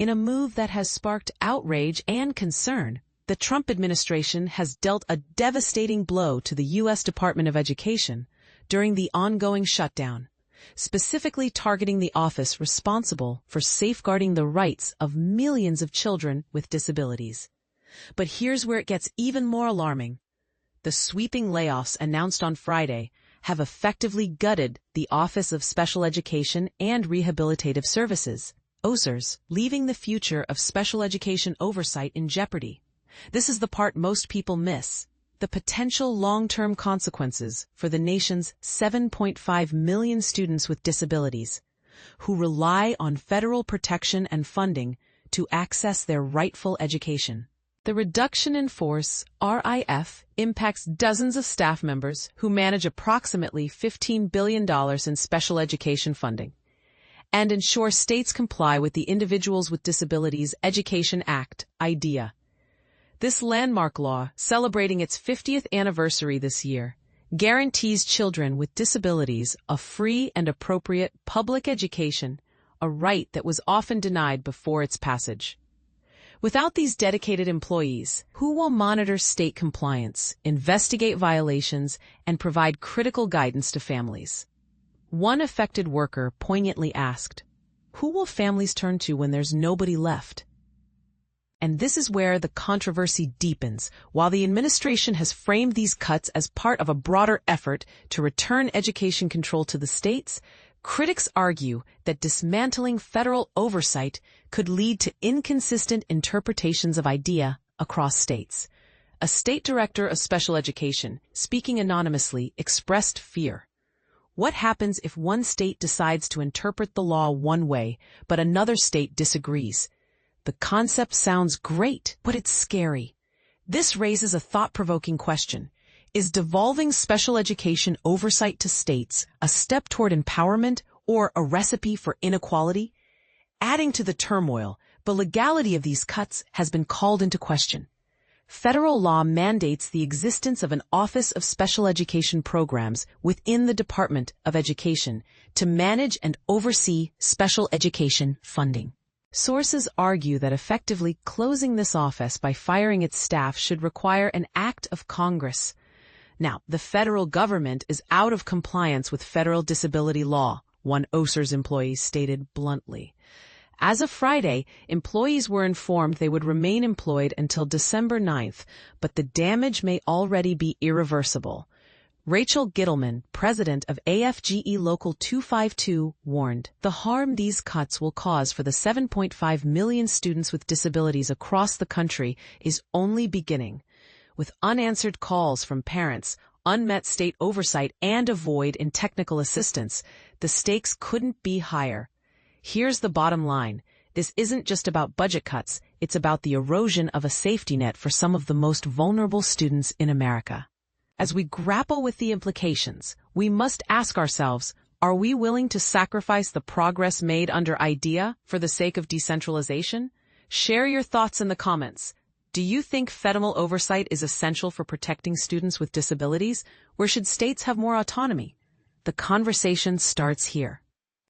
In a move that has sparked outrage and concern, the Trump administration has dealt a devastating blow to the U.S. Department of Education during the ongoing shutdown, specifically targeting the office responsible for safeguarding the rights of millions of children with disabilities. But here's where it gets even more alarming. The sweeping layoffs announced on Friday have effectively gutted the Office of Special Education and Rehabilitative Services, OSERS, leaving the future of special education oversight in jeopardy. This is the part most people miss: the potential long-term consequences for the nation's 7.5 million students with disabilities, who rely on federal protection and funding to access their rightful education. The reduction in force, RIF, impacts dozens of staff members who manage approximately $15 billion in special education funding, and ensure states comply with the Individuals with Disabilities Education Act, IDEA. This landmark law, celebrating its 50th anniversary this year, guarantees children with disabilities a free and appropriate public education, a right that was often denied before its passage. Without these dedicated employees, who will monitor state compliance, investigate violations, and provide critical guidance to families? One affected worker poignantly asked, "Who will families turn to when there's nobody left?" And this is where the controversy deepens. While the administration has framed these cuts as part of a broader effort to return education control to the states, critics argue that dismantling federal oversight could lead to inconsistent interpretations of IDEA across states. A state director of special education, speaking anonymously, expressed fear. What happens if one state decides to interpret the law one way, but another state disagrees? The concept sounds great, but it's scary. This raises a thought-provoking question. Is devolving special education oversight to states a step toward empowerment or a recipe for inequality? Adding to the turmoil, the legality of these cuts has been called into question. Federal law mandates the existence of an Office of Special Education Programs within the Department of Education to manage and oversee special education funding. Sources argue that effectively closing this office by firing its staff should require an act of Congress. Now, the federal government is out of compliance with federal disability law, one OSERS employee stated bluntly. As of Friday, employees were informed they would remain employed until December 9th, but the damage may already be irreversible. Rachel Gittleman, president of AFGE Local 252, warned, "The harm these cuts will cause for the 7.5 million students with disabilities across the country is only beginning." With unanswered calls from parents, unmet state oversight, and a void in technical assistance, the stakes couldn't be higher. Here's the bottom line. This isn't just about budget cuts, it's about the erosion of a safety net for some of the most vulnerable students in America. As we grapple with the implications, we must ask ourselves, are we willing to sacrifice the progress made under IDEA for the sake of decentralization? Share your thoughts in the comments. Do you think federal oversight is essential for protecting students with disabilities, or should states have more autonomy? The conversation starts here.